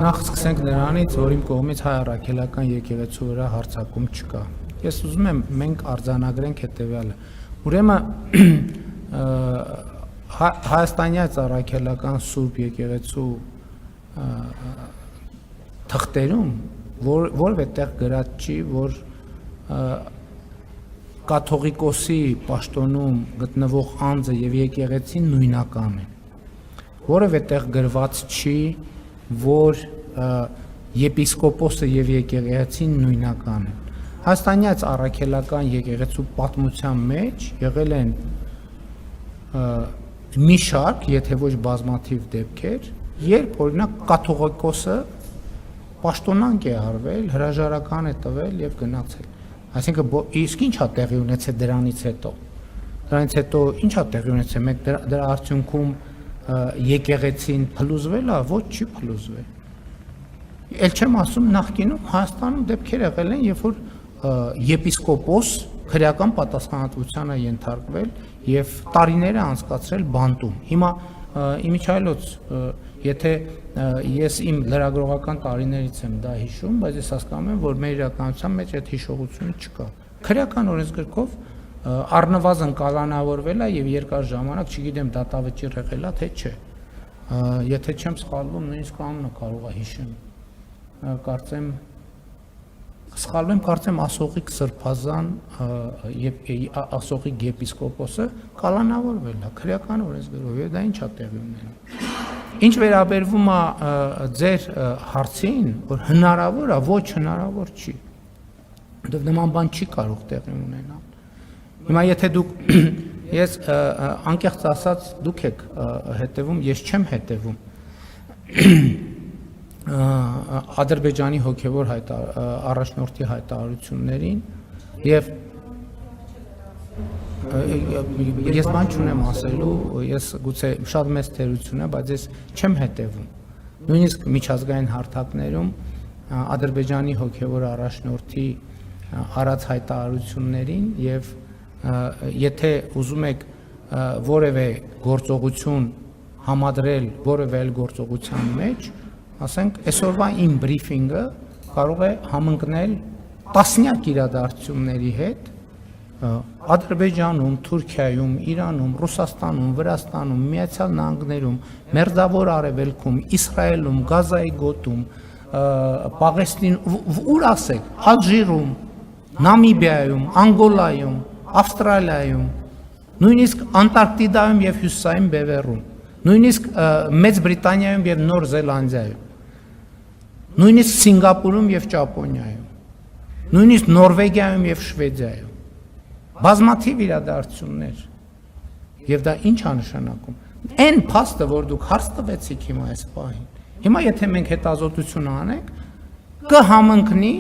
Նախ սկսենք նրանից, որ իմ կողմից հայ առաքելական եկեղեցու վրա հարձակում չկա։ Ես ուզում եմ մենք արձանագրենք հետևյալը։ Ուրեմն հայաստանյաց առաքելական Սուրբ եկեղեցու թղթերում որևէ տեղ գրած չի, որ կաթողիկոսի պաշտոնում գտնվող անձը եւ եկեղեցին նույնական են։ Որևէ տեղ գրված չի, որ եպիսկոպոսը եւ եկեղեցին նույնական են։ Հայաստանյաց առաքելական եկեղեցու պատմության մեջ եղել են մի շարք, եթե ոչ բազմաթիվ դեպքեր, երբ օրինակ կաթողիկոսը պաշտոնանկ է արվել, հրաժարական է տվել եւ գնացել։ Այսինքն իսկ ինչ է տեղի ունեցել դրանից հետո։ Դրանից հետո ինչ է տեղի ունեցել, մենք դրա արդյունքում եկեղեցին փլուզվել է, ոչ չի փլուզվել։ Էլ չեմ ասում նախկինում Հայաստանում դեպքեր եղել են, երբ որ եպիսկոպոս քրեական պատասխանատվության է ենթարկվել եւ տարիներ է անցկացրել բանտում։ Հիմա իմիջայլոց եթե ես իմ լրագրողական տարիներից եմ դա հիշում, բայց ես հասկանում եմ, որ մեր իրականության մեջ այդ հիշողությունը չկա։ Քրեական օրենսգրքով առնվազն կալանավորվել է եւ երկար ժամանակ, չգիտեմ դատավճիռ եղել է թե չէ։ Եթե չեմ սխալվում, նույնիսկ անունը կարող է հիշեմ։ Կարծեմ Ասողիկ Սրբազան եւ Ասողիկ եպիսկոպոսը կալանավորվել է քրեական օրենսգրքով եւ դա ինչ է տեղի ունենում։ Ինչ վերաբերվում է ձեր հարցին, որ հնարավոր է, ոչ հնարավոր չի։ Դեռ նման բան չի կարող տեղի ունենալ։ Հիմա եթե դուք ես անկեղծ ասած դուք եք հետևում, ես չեմ հետևում Ադրբեջանի հոգևոր առաջնորդի հայտարարություններին եւ ես բան չունեմ ասելու, ես գուցե շատ մեծ թերություն է, բայց ես չեմ հետևում։ Նույնիսկ միջազգային հարթակներում Ադրբեջանի հոգևոր առաջնորդի արած հայտարարություններին եւ եթե ուզում եք որևէ գործողություն համադրել որևէ այլ գործողության մեջ, ասենք այսօրվա իմ բրիֆինգը կարող է համընկնել տասնյակ իրադարձությունների հետ Ադրբեջանում, Թուրքիայում, Իրանում, Ռուսաստանում, Վրաստանում, Միացյալ Նահանգներում, Մերձավոր Արևելքում, Իսրայելում, Գազայի գոտում, Պաղեստին, ուր ասեք, Ալժիրում, Նամիբիայում, Անգոլայում, Ավստրալիայում, նույնիսկ Անտարկտիդայում եւ Հյուսիսային Բևեռում, նույնիսկ Մեծ Բրիտանիայում եւ Նոր Զելանդիայում, նույնիսկ Սինգապուրում եւ Ճապոնիայում, նույնիսկ Նորվեգիայում եւ Շվեդիայում, բազմաթիվ իրադարձություններ, եւ դա ինչ է նշանակում։ Այն փաստը, որ դուք հարց տվեցիք հիմա այս պահին, հիմա եթե մենք հետազոտություն անենք, կհամընկնի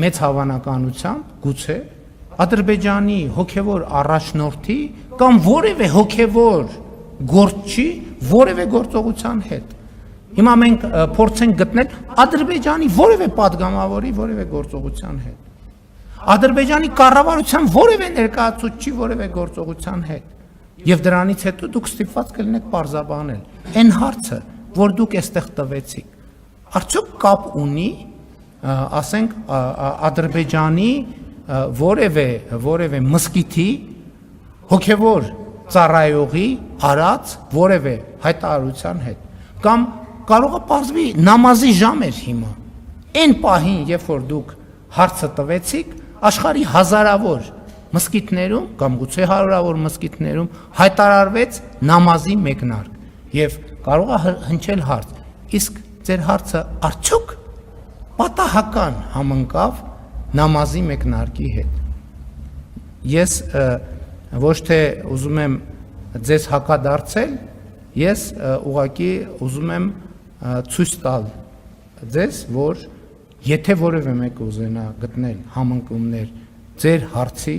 մեծ հավանականությամբ գուցե Ադրբեջանի հոգևոր առաջնորդի կամ որևէ հոգևոր գործչի որևէ գործողության հետ։ Հիմա մենք փորձենք գտնել Ադրբեջանի որևէ падգամավորի որևէ գործողության հետ։ Ադրբեջանի կառավարության որևէ ներկայացուցչի որևէ գործողության հետ։ Եվ դրանից հետո դուք ստիպված կլինեք պարզաբանել։ Այն հարցը, որ դուք այստեղ տվեցիք, արդյոք կապ ունի, ասենք Ադրբեջանի որևէ մզկիթի հոգևոր ծառայողի արած որևէ հայտարարության հետ կամ կարող է պարզվի նամազի ժամ էր հիմա այն պահին երբ որ դուք հարցը տվեցիք աշխարհի հազարավոր մզկիթներում կամ գուցե հարյուրավոր մզկիթներում հայտարարվեց նամազի մեկնարկ եւ կարող է հնչել հարց իսկ ձեր հարցը արդյոք պատահական համընկավ նամազի մեկնարկի հետ։ Ես ոչ թե ուզում եմ ձեզ հակադարձել, ես ուղղակի ուզում եմ ցույց տալ ձեզ, որ եթե որևէ մեկը ուզենա գտնել համընկումներ ձեր հարցի,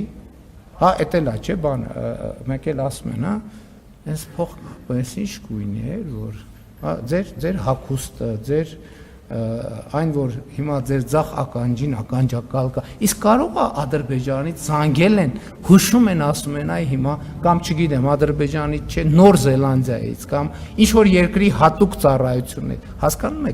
հա, էդ էլ է, չէ, բան, մեկ էլ ասում են, հա, այս փող, այս ինչ գույն է, որ ձեր հագուստը, ձեր այն որ հիմա ձեր ցախ ականջին ականջակալ կա, իսկ կարող է Ադրբեջանից զանգել են, հուշում են, ասում են, այ հիմա կամ չգիտեմ, Ադրբեջանից չէ, Նոր Զելանդիայից կամ ինչ որ երկրի հատուկ ծառայություններ, հասկանում եք